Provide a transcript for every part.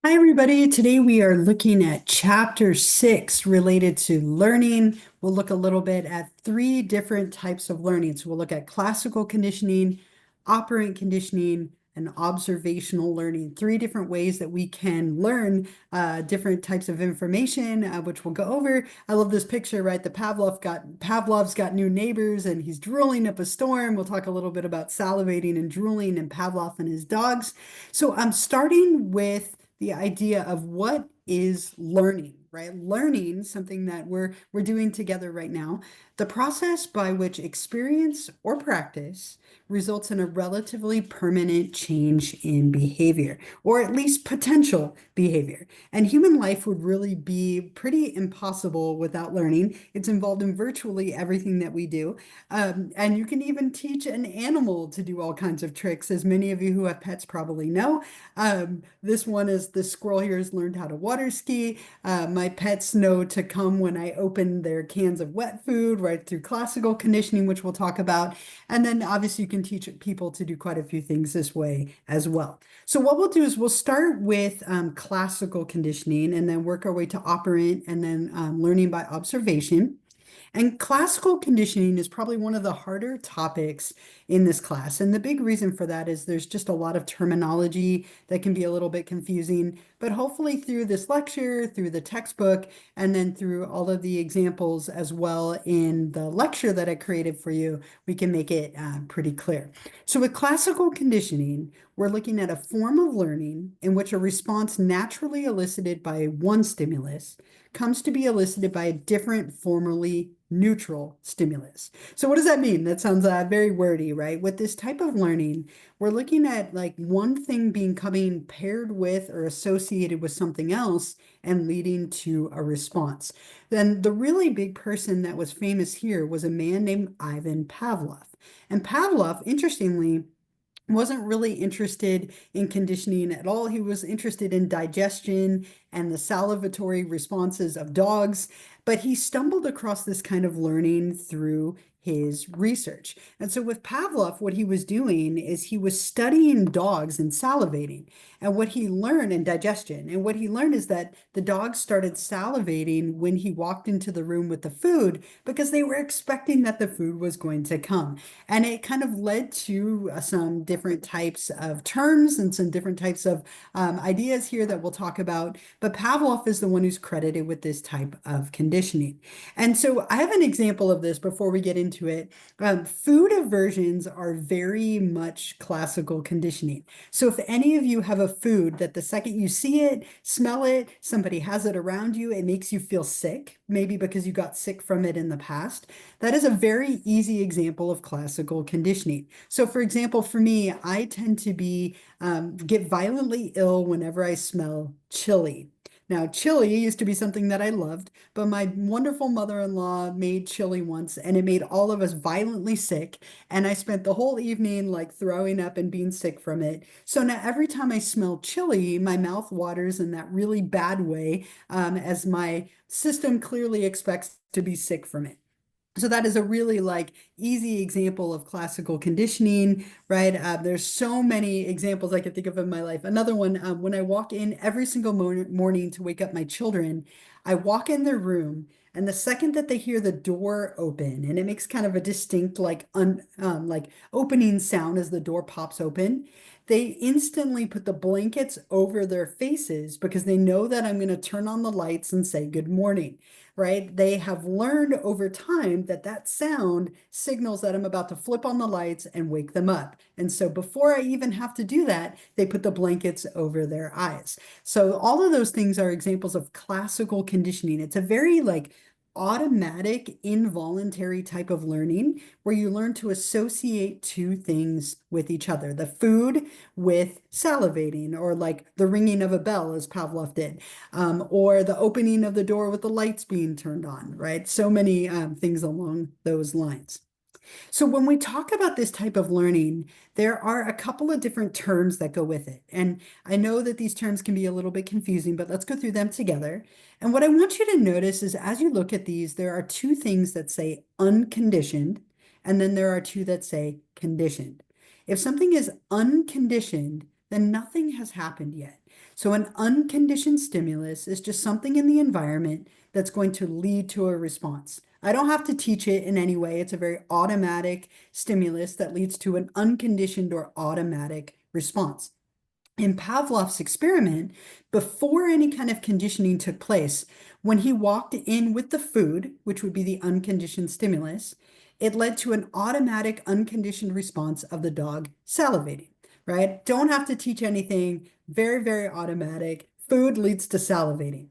Hi, everybody. Today we are looking at chapter 6 related to learning. We'll look a little bit at three different types of learning. So we'll look at classical conditioning, operant conditioning, and observational learning. Three different ways that we can learn different types of information, which we'll go over. I love this picture, right? Pavlov's got new neighbors and he's drooling up a storm. We'll talk a little bit about salivating and drooling and Pavlov and his dogs. So I'm starting with the idea of what is learning, right? Learning, something that we're doing together right now, the process by which experience or practice results in a relatively permanent change in behavior, or at least potential behavior. And human life would really be pretty impossible without learning. It's involved in virtually everything that we do. And you can even teach an animal to do all kinds of tricks, as many of you who have pets probably know. This one is the squirrel here has learned how to water ski. My pets know to come when I open their cans of wet food, right through classical conditioning, which we'll talk about. And then obviously you can teach people to do quite a few things this way as well. So what we'll do is we'll start with classical conditioning and then work our way to operant and then learning by observation. And classical conditioning is probably one of the harder topics in this class. And the big reason for that is there's just a lot of terminology that can be a little bit confusing. But hopefully through this lecture, through the textbook, and then through all of the examples as well in the lecture that I created for you, we can make it pretty clear. So with classical conditioning, we're looking at a form of learning in which a response naturally elicited by one stimulus comes to be elicited by a different formerly neutral stimulus. So what does that mean? That sounds very wordy, right? With this type of learning, we're looking at like one thing becoming paired with or associated with something else and leading to a response. Then the really big person that was famous here was a man named Ivan Pavlov. And Pavlov, interestingly, wasn't really interested in conditioning at all. He was interested in digestion and the salivatory responses of dogs, but he stumbled across this kind of learning through his research. And so with Pavlov, what he was doing is he was studying dogs and salivating. And what he learned in digestion, and what he learned is that the dogs started salivating when he walked into the room with the food because they were expecting that the food was going to come. And it kind of led to some different types of terms and some different types of ideas here that we'll talk about. But Pavlov is the one who's credited with this type of conditioning. And so I have an example of this before we get into it. Food aversions are very much classical conditioning. So if any of you have a food that the second you see it, smell it, somebody has it around you, it makes you feel sick, maybe because you got sick from it in the past, that is a very easy example of classical conditioning. So for example, for me, I tend to get violently ill whenever I smell chili. Now, chili used to be something that I loved, but my wonderful mother-in-law made chili once and it made all of us violently sick. And I spent the whole evening like throwing up and being sick from it. So now every time I smell chili, my mouth waters in that really bad way, as my system clearly expects to be sick from it. So that is a really like easy example of classical conditioning, right? There's so many examples I could think of in my life. Another one, when I walk in every single morning to wake up my children, I walk in their room, and the second that they hear the door open, and it makes kind of a distinct like opening sound as the door pops open, they instantly put the blankets over their faces because they know that I'm going to turn on the lights and say good morning, right? They have learned over time that that sound signals that I'm about to flip on the lights and wake them up. And so before I even have to do that, they put the blankets over their eyes. So all of those things are examples of classical conditioning. It's a very like automatic, involuntary type of learning where you learn to associate two things with each other. The food with salivating, or like the ringing of a bell, as Pavlov did, or the opening of the door with the lights being turned on, right? So many things along those lines. So when we talk about this type of learning, there are a couple of different terms that go with it. And I know that these terms can be a little bit confusing, but let's go through them together. And what I want you to notice is as you look at these, there are two things that say unconditioned, and then there are two that say conditioned. If something is unconditioned, then nothing has happened yet. So an unconditioned stimulus is just something in the environment that's going to lead to a response. I don't have to teach it in any way. It's a very automatic stimulus that leads to an unconditioned or automatic response. In Pavlov's experiment, before any kind of conditioning took place, when he walked in with the food, which would be the unconditioned stimulus, it led to an automatic unconditioned response of the dog salivating, right? Don't have to teach anything, very, very automatic. Food leads to salivating.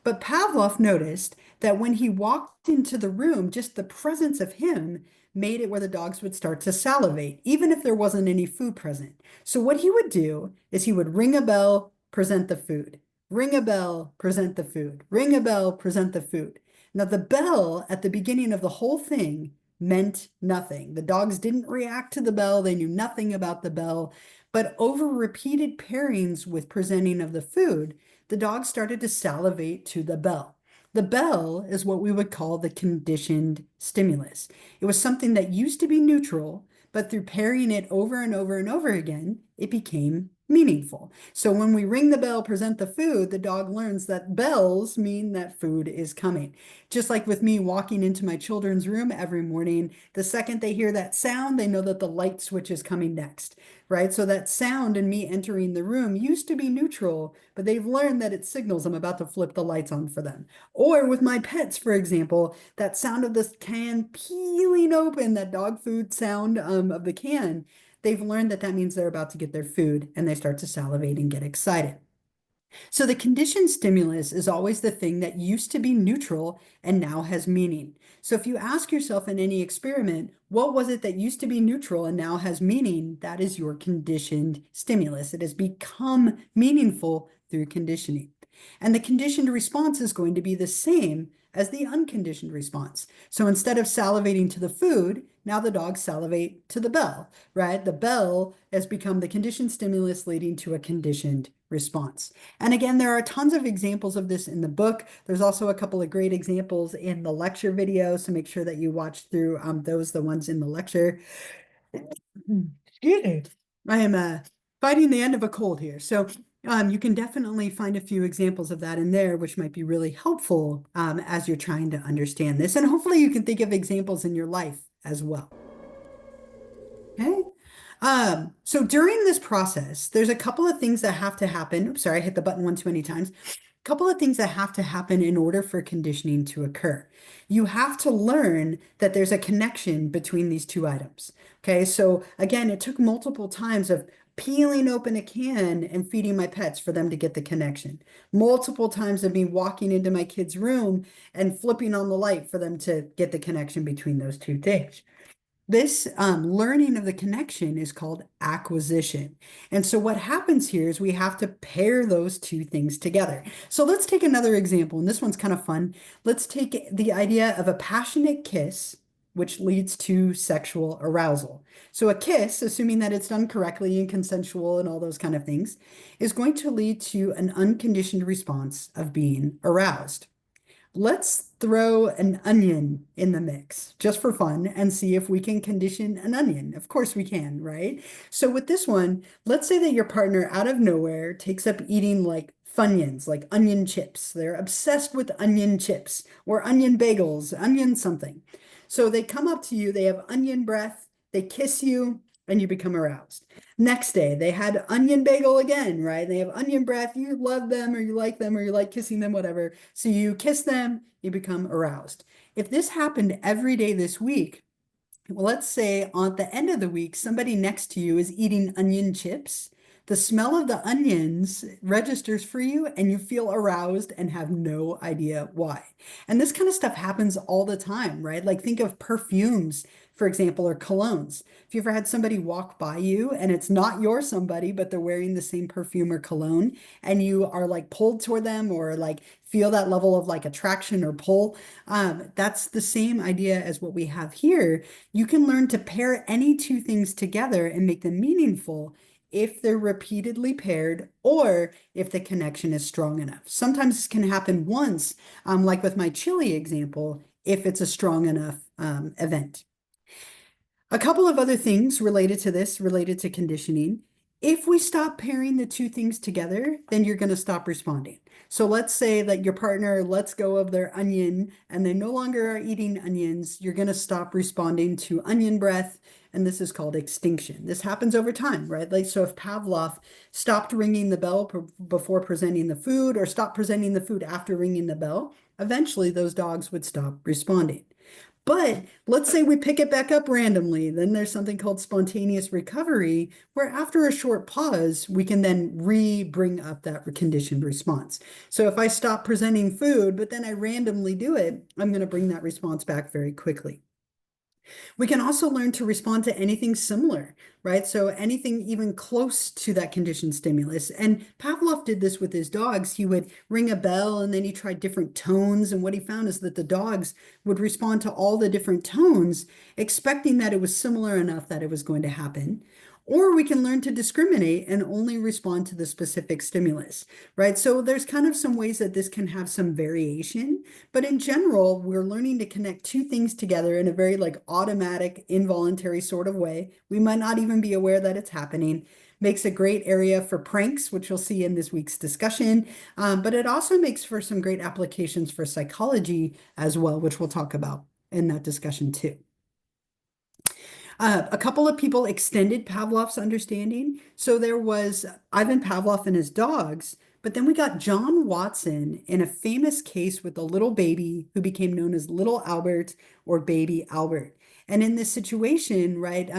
But Pavlov noticed that when he walked into the room, just the presence of him made it where the dogs would start to salivate, even if there wasn't any food present. So what he would do is he would ring a bell, present the food, ring a bell, present the food, ring a bell, present the food. Now, the bell at the beginning of the whole thing meant nothing. The dogs didn't react to the bell. They knew nothing about the bell. But over repeated pairings with presenting of the food, the dog started to salivate to the bell. The bell is what we would call the conditioned stimulus. It was something that used to be neutral, but through pairing it over and over and over again, it became meaningful. So when we ring the bell, present the food, the dog learns that bells mean that food is coming. Just like with me walking into my children's room every morning, the second they hear that sound, they know that the light switch is coming next, right? So that sound and me entering the room used to be neutral, but they've learned that it signals I'm about to flip the lights on for them. Or with my pets, for example, that sound of this can peeling open, that dog food sound of the can, they've learned that that means they're about to get their food and they start to salivate and get excited. So the conditioned stimulus is always the thing that used to be neutral and now has meaning. So if you ask yourself in any experiment, what was it that used to be neutral and now has meaning? That is your conditioned stimulus. It has become meaningful through conditioning. And the conditioned response is going to be the same as the unconditioned response. So instead of salivating to the food, now the dogs salivate to the bell, right? The bell has become the conditioned stimulus leading to a conditioned response. And again, there are tons of examples of this in the book. There's also a couple of great examples in the lecture video, so make sure that you watch through those, the ones in the lecture. Excuse me. I am fighting the end of a cold here. So you can definitely find a few examples of that in there, which might be really helpful as you're trying to understand this. And hopefully you can think of examples in your life as well. Okay. So during this process, there's a couple of things that have to happen. Oops, sorry, I hit the button one too many times. A couple of things that have to happen in order for conditioning to occur. You have to learn that there's a connection between these two items. Okay, so again, it took multiple times of peeling open a can and feeding my pets for them to get the connection. Multiple times of me walking into my kid's room and flipping on the light for them to get the connection between those two things. This learning of the connection is called acquisition. And so what happens here is we have to pair those two things together. So let's take another example, and this one's kind of fun. Let's take the idea of a passionate kiss, which leads to sexual arousal. So a kiss, assuming that it's done correctly and consensual and all those kind of things, is going to lead to an unconditioned response of being aroused. Let's throw an onion in the mix just for fun and see if we can condition an onion. Of course we can, right? So with this one, let's say that your partner out of nowhere takes up eating like Funyuns, like onion chips. They're obsessed with onion chips or onion bagels, onion something. So they come up to you, they have onion breath, they kiss you, and you become aroused. Next day, they had onion bagel again, right? They have onion breath. You love them or you like them or you like kissing them, whatever. So you kiss them, you become aroused. If this happened every day this week, well, let's say at the end of the week, somebody next to you is eating onion chips. The smell of the onions registers for you and you feel aroused and have no idea why. And this kind of stuff happens all the time, right? Like think of perfumes, for example, or colognes. If you ever had somebody walk by you and it's not your somebody, but they're wearing the same perfume or cologne and you are like pulled toward them or like feel that level of like attraction or pull, that's the same idea as what we have here. You can learn to pair any two things together and make them meaningful if they're repeatedly paired or if the connection is strong enough. Sometimes this can happen once, like with my chili example, if it's a strong enough event. A couple of other things related to this, related to conditioning. If we stop pairing the two things together, then you're going to stop responding. So let's say that your partner lets go of their onion and they no longer are eating onions. You're going to stop responding to onion breath. And this is called extinction. This happens over time, right? Like, so if Pavlov stopped ringing the bell before presenting the food or stopped presenting the food after ringing the bell, eventually those dogs would stop responding. But let's say we pick it back up randomly. Then there's something called spontaneous recovery, where after a short pause, we can then bring up that conditioned response. So if I stop presenting food, but then I randomly do it, I'm going to bring that response back very quickly. We can also learn to respond to anything similar, right? So anything even close to that conditioned stimulus. And Pavlov did this with his dogs. He would ring a bell and then he tried different tones. And what he found is that the dogs would respond to all the different tones, expecting that it was similar enough that it was going to happen. Or we can learn to discriminate and only respond to the specific stimulus, right? So there's kind of some ways that this can have some variation, but in general, we're learning to connect two things together in a very like automatic, involuntary sort of way. We might not even be aware that it's happening. Makes a great area for pranks, which you'll see in this week's discussion. But it also makes for some great applications for psychology as well, which we'll talk about in that discussion too. A couple of people extended Pavlov's understanding. So there was Ivan Pavlov and his dogs, but then we got John Watson in a famous case with a little baby who became known as Little Albert or Baby Albert. And in this situation, right,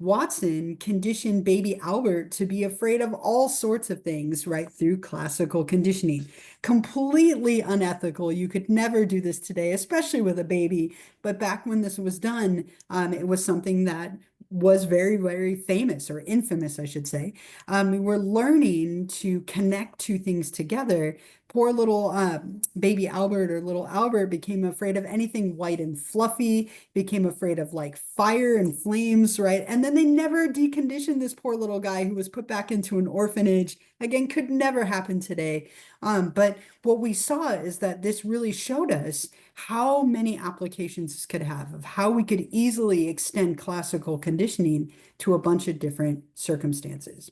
Watson conditioned baby Albert to be afraid of all sorts of things, right, through classical conditioning. Completely unethical. You could never do this today, especially with a baby. But back when this was done, it was something that was very, very famous or infamous, I should say. We were learning to connect two things together. Poor little baby Albert or little Albert became afraid of anything white and fluffy, became afraid of like fire and flames, right? And then they never deconditioned this poor little guy who was put back into an orphanage. Again, could never happen today. But what we saw is that this really showed us how many applications this could have, of how we could easily extend classical conditioning to a bunch of different circumstances.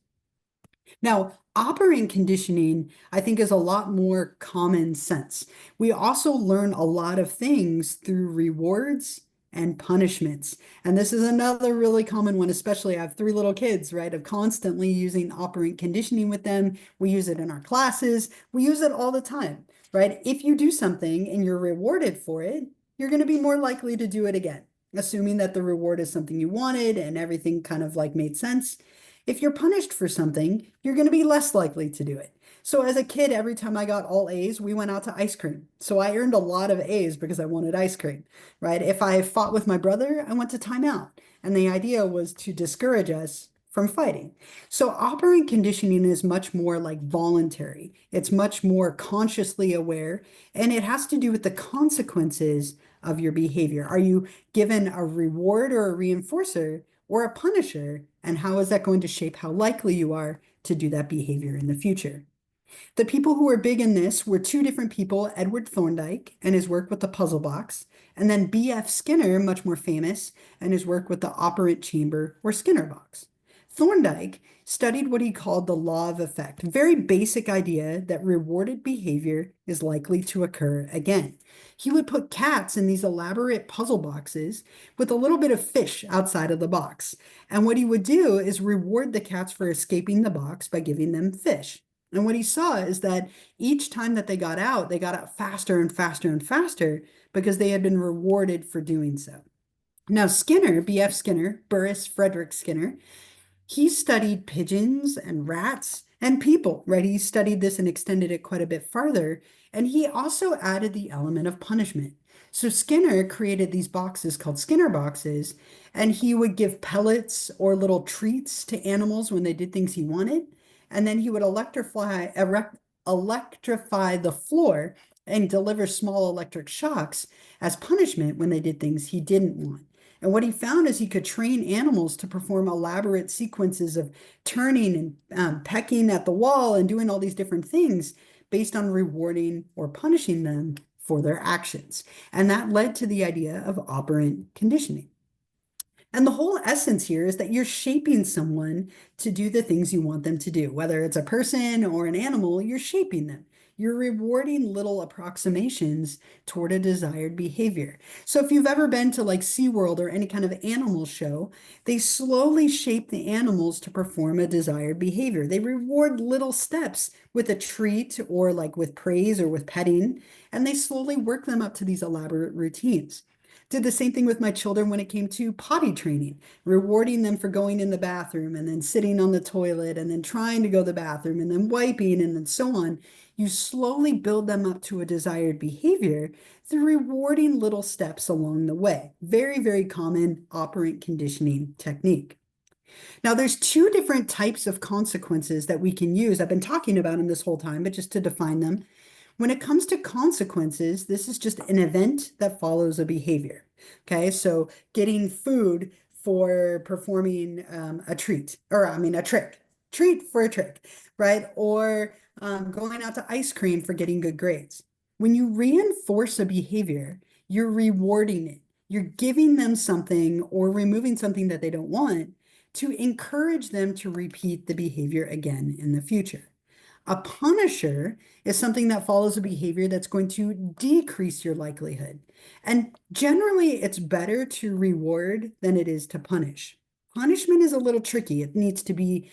Now, operant conditioning, I think, is a lot more common sense. We also learn a lot of things through rewards and punishments. And this is another really common one, especially I have three little kids, right? Of constantly using operant conditioning with them. We use it in our classes. We use it all the time, right? If you do something and you're rewarded for it, you're going to be more likely to do it again, assuming that the reward is something you wanted and everything kind of like made sense. If you're punished for something, you're going to be less likely to do it. So as a kid, every time I got all A's, we went out to ice cream. So I earned a lot of A's because I wanted ice cream, right? If I fought with my brother, I went to timeout. And the idea was to discourage us from fighting. So operant conditioning is much more like voluntary. It's much more consciously aware, and it has to do with the consequences of your behavior. Are you given a reward or a reinforcer or a punisher? And how is that going to shape how likely you are to do that behavior in the future? The people who were big in this were two different people, Edward Thorndike and his work with the puzzle box, and then B.F. Skinner, much more famous, and his work with the operant chamber or Skinner box. Thorndike studied what he called the law of effect, a very basic idea that rewarded behavior is likely to occur again. He would put cats in these elaborate puzzle boxes with a little bit of fish outside of the box. And what he would do is reward the cats for escaping the box by giving them fish. And what he saw is that each time that they got out faster and faster and faster because they had been rewarded for doing so. Now, Skinner, B.F. Skinner, Burris Frederick Skinner, he studied pigeons and rats and people, right? He studied this and extended it quite a bit farther. And he also added the element of punishment. So Skinner created these boxes called Skinner boxes, and he would give pellets or little treats to animals when they did things he wanted. And then he would electrify the floor and deliver small electric shocks as punishment when they did things he didn't want. And what he found is he could train animals to perform elaborate sequences of turning and pecking at the wall and doing all these different things based on rewarding or punishing them for their actions. And that led to the idea of operant conditioning. And the whole essence here is that you're shaping someone to do the things you want them to do. Whether it's a person or an animal, you're shaping them. You're rewarding little approximations toward a desired behavior. So if you've ever been to like SeaWorld or any kind of animal show, they slowly shape the animals to perform a desired behavior. They reward little steps with a treat or like with praise or with petting, and they slowly work them up to these elaborate routines. Did the same thing with my children when it came to potty training, rewarding them for going in the bathroom and then sitting on the toilet and then trying to go to the bathroom and then wiping and then so on. You slowly build them up to a desired behavior through rewarding little steps along the way. Very, very common operant conditioning technique. Now, there's two different types of consequences that we can use. I've been talking about them this whole time, but just to define them. When it comes to consequences, this is just an event that follows a behavior. Okay, so getting food for performing a treat, or I mean, a treat for a trick, right? Or going out to ice cream for getting good grades. When you reinforce a behavior, you're rewarding it. You're giving them something or removing something that they don't want to encourage them to repeat the behavior again in the future. A punisher is something that follows a behavior that's going to decrease your likelihood. And generally, it's better to reward than it is to punish. Punishment is a little tricky. It needs to be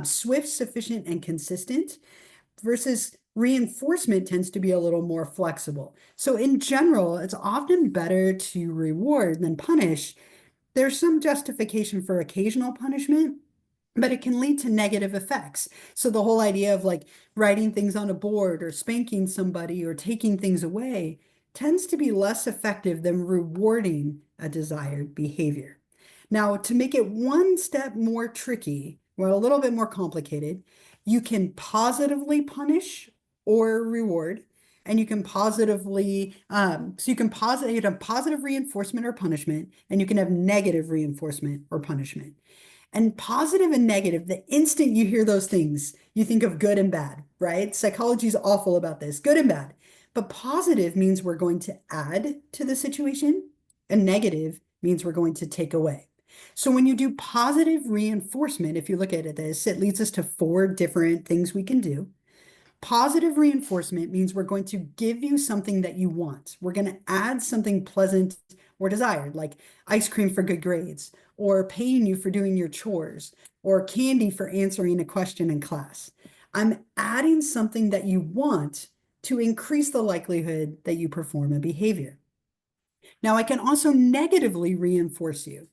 swift, sufficient, and consistent, versus reinforcement tends to be a little more flexible. So in general, it's often better to reward than punish. There's some justification for occasional punishment, but it can lead to negative effects. So the whole idea of like writing things on a board or spanking somebody or taking things away tends to be less effective than rewarding a desired behavior. Now, to make it one step more tricky, or a little bit more complicated, you can positively punish or reward, and you can positively, so you can have positive reinforcement or punishment, and you can have negative reinforcement or punishment. And positive and negative, the instant you hear those things, you think of good and bad, right? Psychology is awful about this, good and bad. But positive means we're going to add to the situation, and negative means we're going to take away. So when you do positive reinforcement, if you look at this, it leads us to 4 different things we can do. Positive reinforcement means we're going to give you something that you want. We're going to add something pleasant or desired, like ice cream for good grades, or paying you for doing your chores, or candy for answering a question in class. I'm adding something that you want to increase the likelihood that you perform a behavior. Now, I can also negatively reinforce you.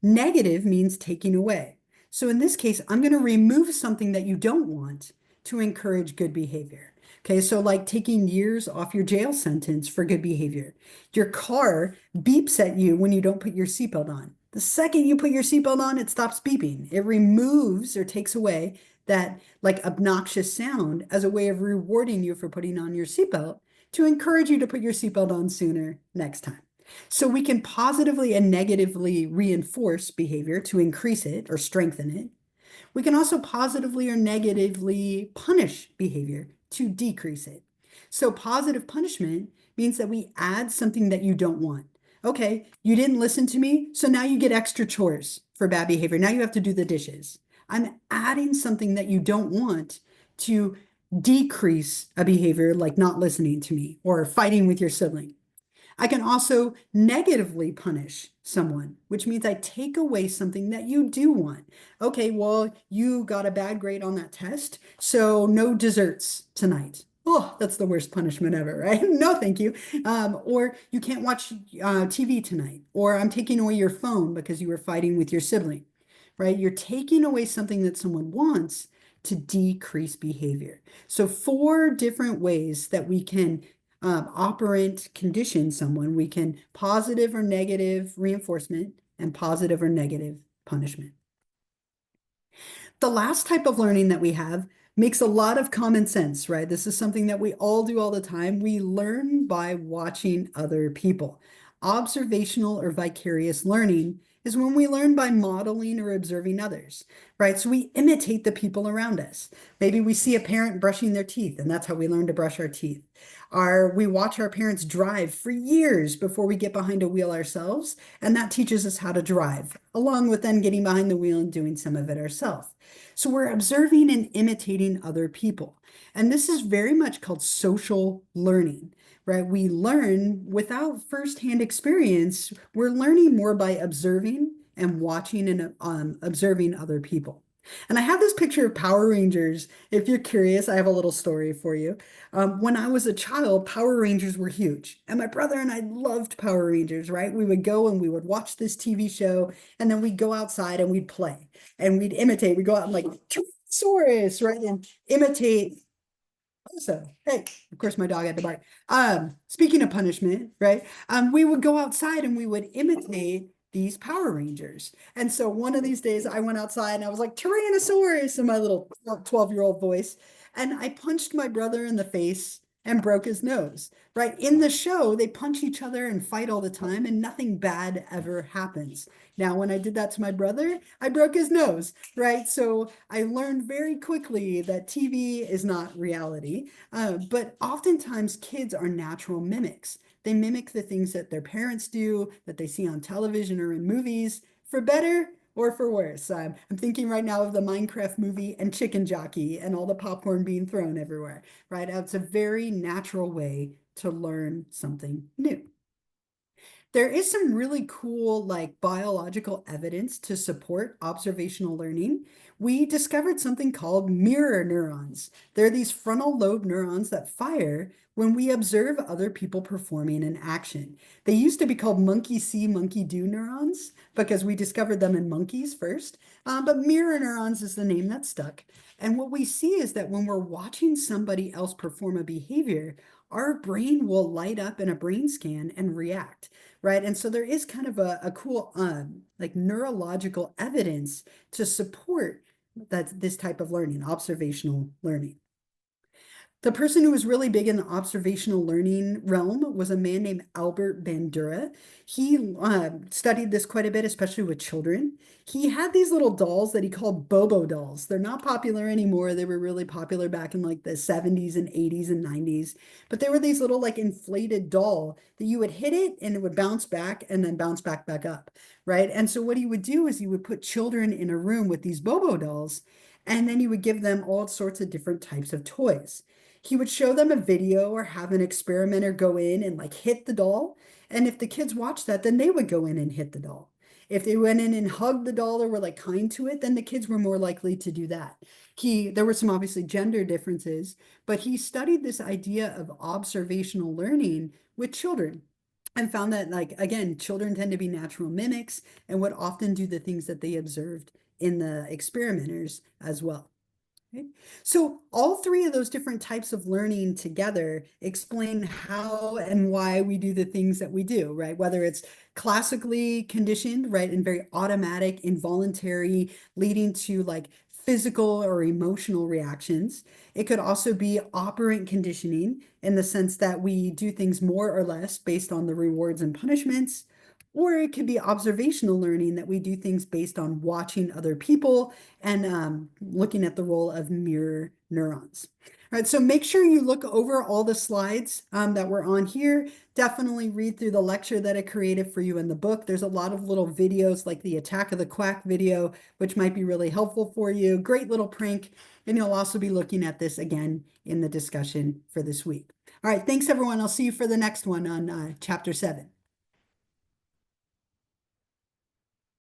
Negative means taking away. So in this case, I'm going to remove something that you don't want to encourage good behavior. Okay, so like taking years off your jail sentence for good behavior. Your car beeps at you when you don't put your seatbelt on. The second you put your seatbelt on, it stops beeping. It removes or takes away that like obnoxious sound as a way of rewarding you for putting on your seatbelt to encourage you to put your seatbelt on sooner next time. So we can positively and negatively reinforce behavior to increase it or strengthen it. We can also positively or negatively punish behavior to decrease it. So positive punishment means that we add something that you don't want. Okay, you didn't listen to me, so now you get extra chores for bad behavior. Now you have to do the dishes. I'm adding something that you don't want to decrease a behavior like not listening to me or fighting with your sibling. I can also negatively punish someone, which means I take away something that you do want. Okay, well, you got a bad grade on that test, so no desserts tonight. Oh, that's the worst punishment ever, right? No, thank you. Or you can't watch TV tonight, or I'm taking away your phone because you were fighting with your sibling, right? You're taking away something that someone wants to decrease behavior. So 4 different ways that we can operant condition someone. We can positive or negative reinforcement and positive or negative punishment. The last type of learning that we have makes a lot of common sense, right? This is something that we all do all the time. We learn by watching other people. Observational or vicarious learning is when we learn by modeling or observing others, right? So we imitate the people around us. Maybe we see a parent brushing their teeth, and that's how we learn to brush our teeth. We watch our parents drive for years before we get behind a wheel ourselves, and that teaches us how to drive, along with then getting behind the wheel and doing some of it ourselves. So we're observing and imitating other people. And this is very much called social learning, right? We learn without firsthand experience. We're learning more by observing and watching and observing other people. And I have this picture of Power Rangers. If you're curious, I have a little story for you. When I was a child, Power Rangers were huge. And my brother and I loved Power Rangers, right? We would go and we would watch this TV show, and then we'd go outside and we'd play and we'd imitate. We'd go out and like Tyrannosaurus, right? And imitate. So, hey, of course, my dog had to bark. Speaking of punishment, right? We would go outside and we would imitate these Power Rangers. And so one of these days I went outside and I was like, Tyrannosaurus in my little 12-year-old voice. And I punched my brother in the face and broke his nose, right? In the show, they punch each other and fight all the time, and nothing bad ever happens. Now, when I did that to my brother, I broke his nose, right? So I learned very quickly that TV is not reality, but oftentimes kids are natural mimics. They mimic the things that their parents do, that they see on television or in movies, for better or for worse. I'm thinking right now of the Minecraft movie and Chicken Jockey and all the popcorn being thrown everywhere, right? It's a very natural way to learn something new. There is some really cool, like biological evidence to support observational learning. We discovered something called mirror neurons. They're these frontal lobe neurons that fire when we observe other people performing an action. They used to be called monkey see, monkey do neurons because we discovered them in monkeys first. But mirror neurons is the name that stuck. And what we see is that when we're watching somebody else perform a behavior, our brain will light up in a brain scan and react, right? And so there is kind of a cool like neurological evidence to support that this type of learning, observational learning. The person who was really big in the observational learning realm was a man named Albert Bandura. He studied this quite a bit, especially with children. He had these little dolls that he called Bobo dolls. They're not popular anymore. They were really popular back in like the 70s and 80s and 90s. But they were these little like inflated doll that you would hit it and it would bounce back and then bounce back up, right? And so what he would do is he would put children in a room with these Bobo dolls, and then he would give them all sorts of different types of toys. He would show them a video or have an experimenter go in and like hit the doll. And if the kids watched that, then they would go in and hit the doll. If they went in and hugged the doll or were like kind to it, then the kids were more likely to do that. There were some obviously gender differences, but he studied this idea of observational learning with children and found that, like, again, children tend to be natural mimics and would often do the things that they observed in the experimenters as well. Right? So all three of those different types of learning together explain how and why we do the things that we do, right? Whether it's classically conditioned, right, and very automatic, involuntary, leading to like physical or emotional reactions. It could also be operant conditioning in the sense that we do things more or less based on the rewards and punishments. Or it could be observational learning that we do things based on watching other people and looking at the role of mirror neurons. All right, so make sure you look over all the slides that were on here. Definitely read through the lecture that I created for you in the book. There's a lot of little videos like the Attack of the Quack video, which might be really helpful for you. Great little prank. And you'll also be looking at this again in the discussion for this week. All right, thanks everyone. I'll see you for the next one on chapter 7.